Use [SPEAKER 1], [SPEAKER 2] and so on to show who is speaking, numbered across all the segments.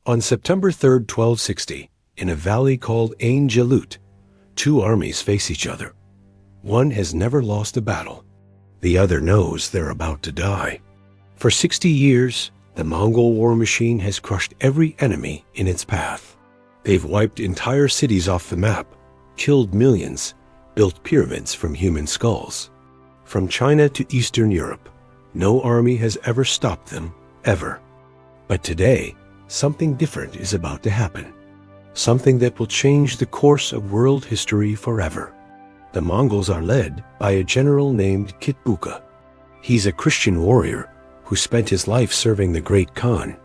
[SPEAKER 1] On September 3, 1260, in a valley called Ain Jalut, two armies face each other. One has never lost a battle. The other knows they're about to die. For 60 years, the Mongol war machine has crushed every enemy in its path. They've wiped entire cities off the map, killed millions, built pyramids from human skulls. From China to Eastern Europe, no army has ever stopped them, ever. But today, something different is about to happen. Something that will change the course of world history forever. The Mongols are led by a general named Kitbuka. He's a Christian warrior who spent his life serving the Great Khan.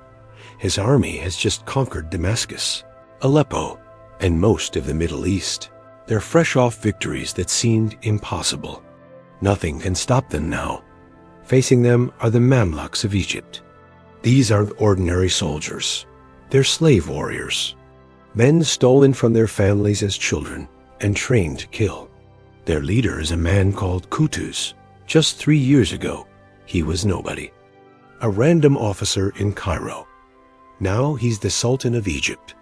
[SPEAKER 1] His army has just conquered Damascus, Aleppo, and most of the Middle East. They're fresh off victories that seemed impossible. Nothing can stop them now. Facing them are the Mamluks of Egypt. These aren't ordinary soldiers. They're slave warriors. Men stolen from their families as children and trained to kill. Their leader is a man called Kutuz. Just 3 years ago, he was nobody. A random officer in Cairo. Now he's the Sultan of Egypt,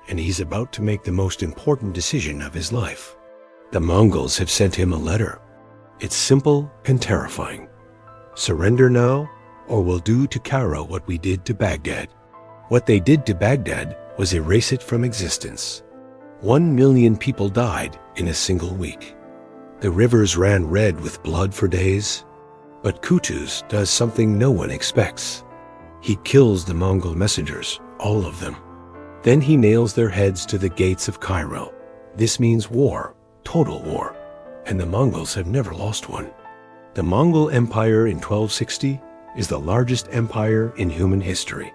[SPEAKER 1] and he's about to make the most important decision of his life. The Mongols have sent him a letter. It's simple and terrifying. Surrender now, or we'll do to Cairo what we did to Baghdad. What they did to Baghdad was erase it from existence. 1 million people died in a single week. The rivers ran red with blood for days. But Kutuz does something no one expects. He kills the Mongol messengers, all of them. Then he nails their heads to the gates of Cairo. This means war, total war, and the Mongols have never lost one. The Mongol Empire in 1260 is the largest empire in human history.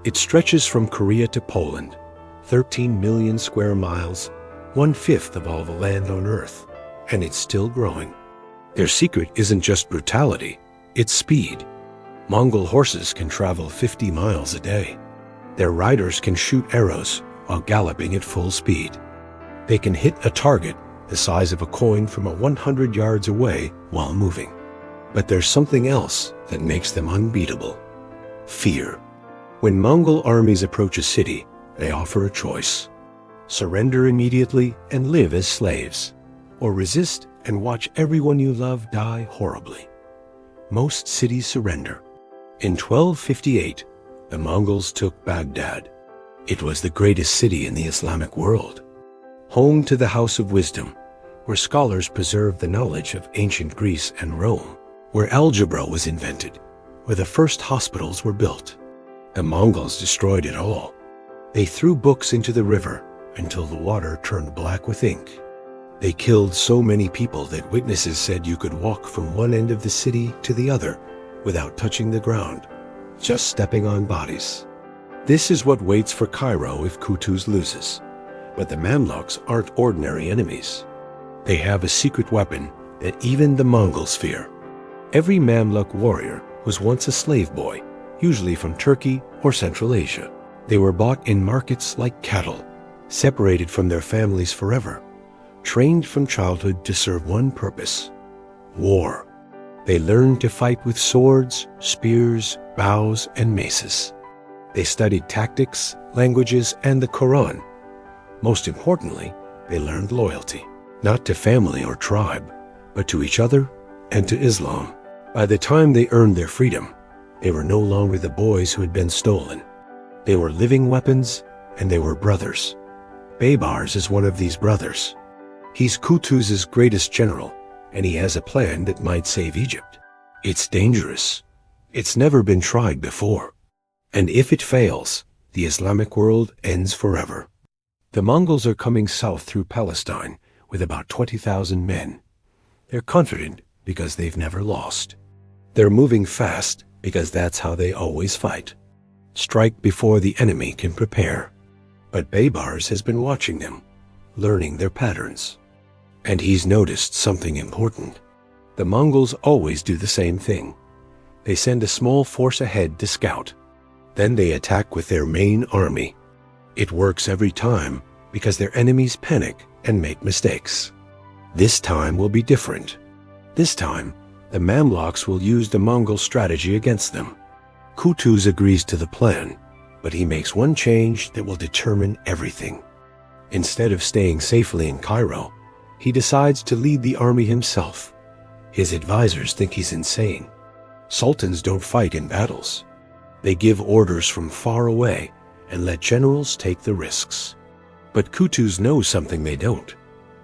[SPEAKER 1] It stretches from Korea to Poland, 13 million square miles, 1/5 of all the land on Earth, and it's still growing. Their secret isn't just brutality, it's speed. Mongol horses can travel 50 miles a day. Their riders can shoot arrows while galloping at full speed. They can hit a target the size of a coin from 100 yards away while moving. But there's something else that makes them unbeatable. Fear. When Mongol armies approach a city, they offer a choice. Surrender immediately and live as slaves, or resist and watch everyone you love die horribly. Most cities surrender. In 1258, the Mongols took Baghdad. It was the greatest city in the Islamic world, home to the House of Wisdom, where scholars preserved the knowledge of ancient Greece and Rome, where algebra was invented, where the first hospitals were built. The Mongols destroyed it all. They threw books into the river until the water turned black with ink. They killed so many people that witnesses said you could walk from one end of the city to the other without touching the ground, just stepping on bodies. This is what waits for Cairo if Kutuz loses. But the Mamluks aren't ordinary enemies. They have a secret weapon that even the Mongols fear. Every Mamluk warrior was once a slave boy, usually from Turkey or Central Asia. They were bought in markets like cattle, separated from their families forever, trained from childhood to serve one purpose: war. They learned to fight with swords, spears, bows, and maces. They studied tactics, languages, and the Quran. Most importantly, they learned loyalty, not to family or tribe, but to each other and to Islam. By the time they earned their freedom, they were no longer the boys who had been stolen. They were living weapons, and they were brothers. Baybars is one of these brothers. He's Kutuz's greatest general, and he has a plan that might save Egypt. It's dangerous. It's never been tried before. And if it fails, the Islamic world ends forever. The Mongols are coming south through Palestine with about 20,000 men. They're confident because they've never lost. They're moving fast because that's how they always fight. Strike before the enemy can prepare. But Baybars has been watching them, learning their patterns. And he's noticed something important. The Mongols always do the same thing. They send a small force ahead to scout. Then they attack with their main army. It works every time because their enemies panic and make mistakes. This time will be different. This time, the Mamluks will use the Mongol strategy against them. Kutuz agrees to the plan, But he makes one change that will determine everything. Instead of staying safely in Cairo, he decides to lead the army himself. His advisors think he's insane. Sultans don't fight in battles. They give orders from far away and let generals take the risks. But Qutuz knows something they don't.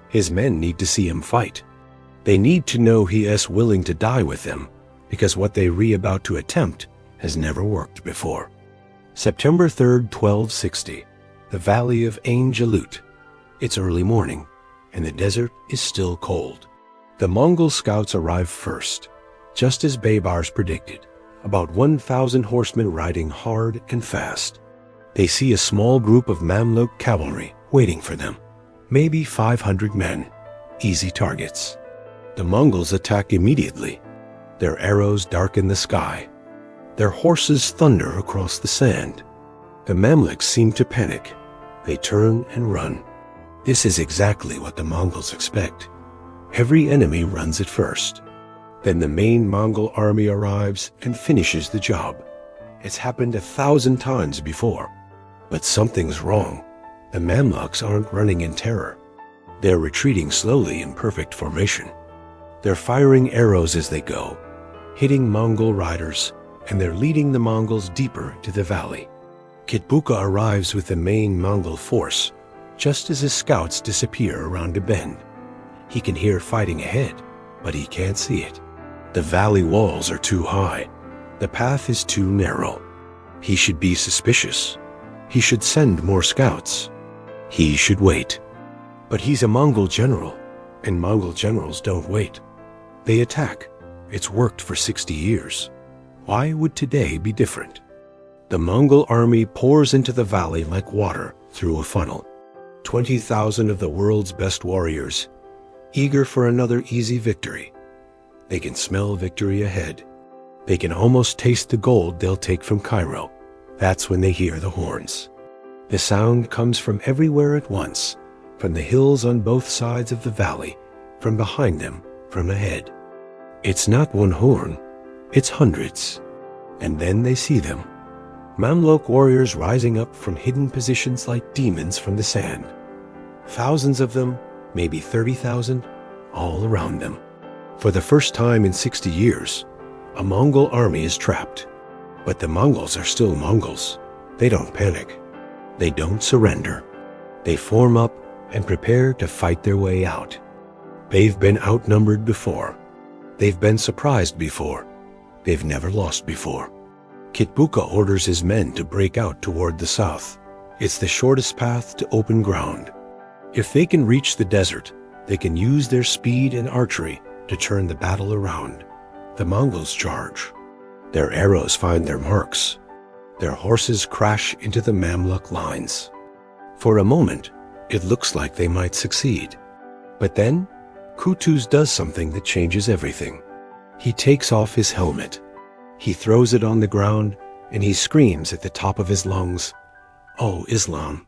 [SPEAKER 1] His men need to see him fight. They need to know he is willing to die with them, because what they are about to attempt has never worked before. September 3rd, 1260, the Valley of Ain Jalut. It's early morning, and the desert is still cold. The Mongol scouts arrive first, just as Baybars predicted, about 1,000 horsemen riding hard and fast. They see a small group of Mamluk cavalry waiting for them, maybe 500 men, easy targets. The Mongols attack immediately. Their arrows darken the sky. Their horses thunder across the sand. The Mamluks seem to panic. They turn and run. This is exactly what the Mongols expect. Every enemy runs at first. Then the main Mongol army arrives and finishes the job. It's happened 1,000 times before. But something's wrong. The Mamluks aren't running in terror. They're retreating slowly in perfect formation. They're firing arrows as they go, hitting Mongol riders, and they're leading the Mongols deeper to the valley. Kitbuka arrives with the main Mongol force, just as his scouts disappear around a bend. He can hear fighting ahead, but he can't see it. The valley walls are too high. The path is too narrow. He should be suspicious. He should send more scouts. He should wait. But he's a Mongol general, and Mongol generals don't wait. They attack. It's worked for 60 years. Why would today be different? The Mongol army pours into the valley like water through a funnel. 20,000 of the world's best warriors, eager for another easy victory. They can smell victory ahead. They can almost taste the gold they'll take from Cairo. That's when they hear the horns. The sound comes from everywhere at once, from the hills on both sides of the valley, from behind them, from ahead. It's not one horn, it's hundreds. And then they see them. Mamluk warriors rising up from hidden positions like demons from the sand. Thousands of them, maybe 30,000, all around them. For the first time in 60 years, a Mongol army is trapped. But the Mongols are still Mongols. They don't panic. They don't surrender. They form up and prepare to fight their way out. They've been outnumbered before. They've been surprised before. They've never lost before. Kitbuka orders his men to break out toward the south. It's the shortest path to open ground. If they can reach the desert, they can use their speed and archery to turn the battle around. The Mongols charge. Their arrows find their marks. Their horses crash into the Mamluk lines. For a moment, it looks like they might succeed. But then, Qutuz does something that changes everything. He takes off his helmet. He throws it on the ground, and he screams at the top of his lungs, "Oh, Islam!"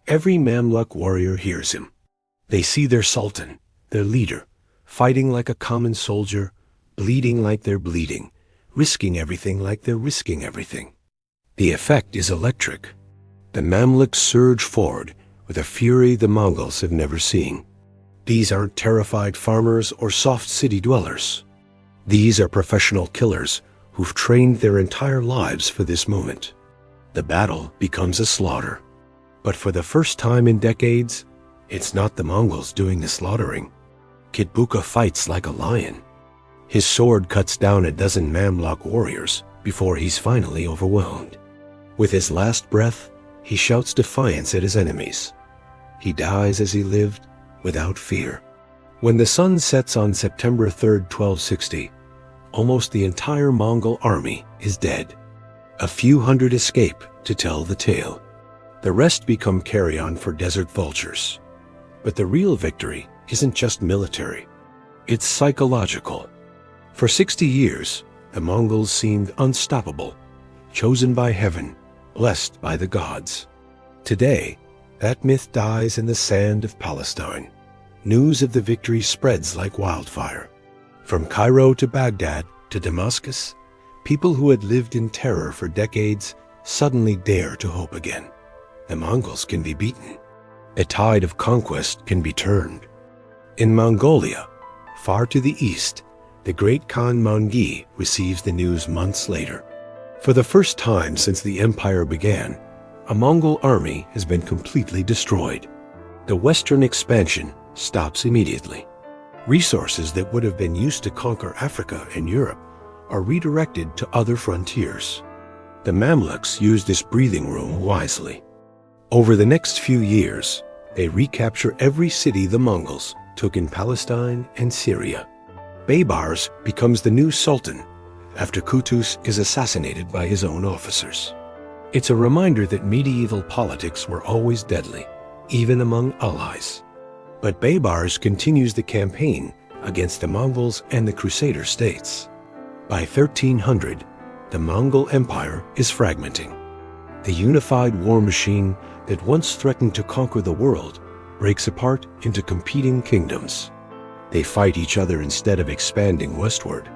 [SPEAKER 1] Every Mamluk warrior hears him. They see their sultan, their leader, fighting like a common soldier, bleeding like they're bleeding, risking everything like they're risking everything. The effect is electric. The Mamluks surge forward with a fury the Mongols have never seen. These aren't terrified farmers or soft city dwellers. These are professional killers who've trained their entire lives for this moment. The battle becomes a slaughter. But for the first time in decades, it's not the Mongols doing the slaughtering. Kitbuka fights like a lion. His sword cuts down a dozen Mamluk warriors before he's finally overwhelmed. With his last breath, he shouts defiance at his enemies. He dies as he lived, without fear. When the sun sets on September 3rd, 1260, almost the entire Mongol army is dead. A few hundred escape to tell the tale. The rest become carrion for desert vultures. But the real victory isn't just military. It's psychological. For 60 years, the Mongols seemed unstoppable, chosen by heaven, blessed by the gods. Today, that myth dies in the sand of Palestine. News of the victory spreads like wildfire. From Cairo to Baghdad to Damascus, people who had lived in terror for decades suddenly dare to hope again. The Mongols can be beaten. A tide of conquest can be turned. In Mongolia, far to the east, the great Khan Mangi receives the news months later. For the first time since the empire began, a Mongol army has been completely destroyed. The western expansion stops immediately. Resources that would have been used to conquer Africa and Europe are redirected to other frontiers. The Mamluks use this breathing room wisely. Over the next few years, they recapture every city the Mongols took in Palestine and Syria. Baybars becomes the new sultan after Kutus is assassinated by his own officers. It's a reminder that medieval politics were always deadly, even among allies. But Baybars continues the campaign against the Mongols and the Crusader states. By 1300, the Mongol Empire is fragmenting. The unified war machine that once threatened to conquer the world breaks apart into competing kingdoms. They fight each other instead of expanding westward.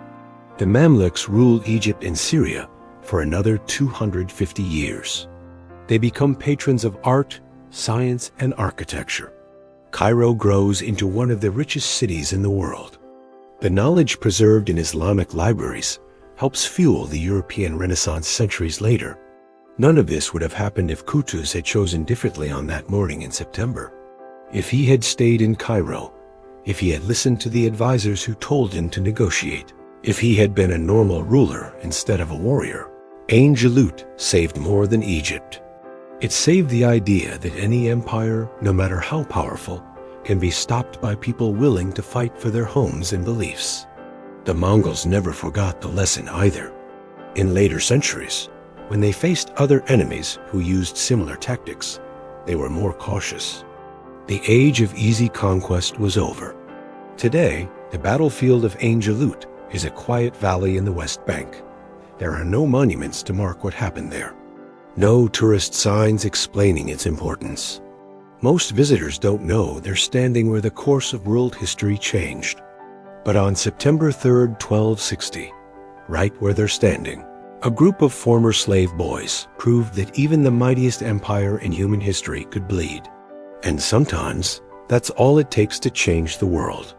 [SPEAKER 1] The Mamluks rule Egypt and Syria for another 250 years. They become patrons of art, science, and architecture. Cairo grows into one of the richest cities in the world. The knowledge preserved in Islamic libraries helps fuel the European Renaissance centuries later. None of this would have happened if Kutus had chosen differently on that morning in September. If he had stayed in Cairo, if he had listened to the advisors who told him to negotiate, if he had been a normal ruler instead of a warrior, Ain Jalut saved more than Egypt. It saved the idea that any empire, no matter how powerful, can be stopped by people willing to fight for their homes and beliefs. The Mongols never forgot the lesson either. In later centuries, when they faced other enemies who used similar tactics, they were more cautious. The age of easy conquest was over. Today, the battlefield of Ain Jalut is a quiet valley in the West Bank. There are no monuments to mark what happened there. No tourist signs explaining its importance. Most visitors don't know they're standing where the course of world history changed. But on September 3rd, 1260, right where they're standing, a group of former slave boys proved that even the mightiest empire in human history could bleed. And sometimes, that's all it takes to change the world.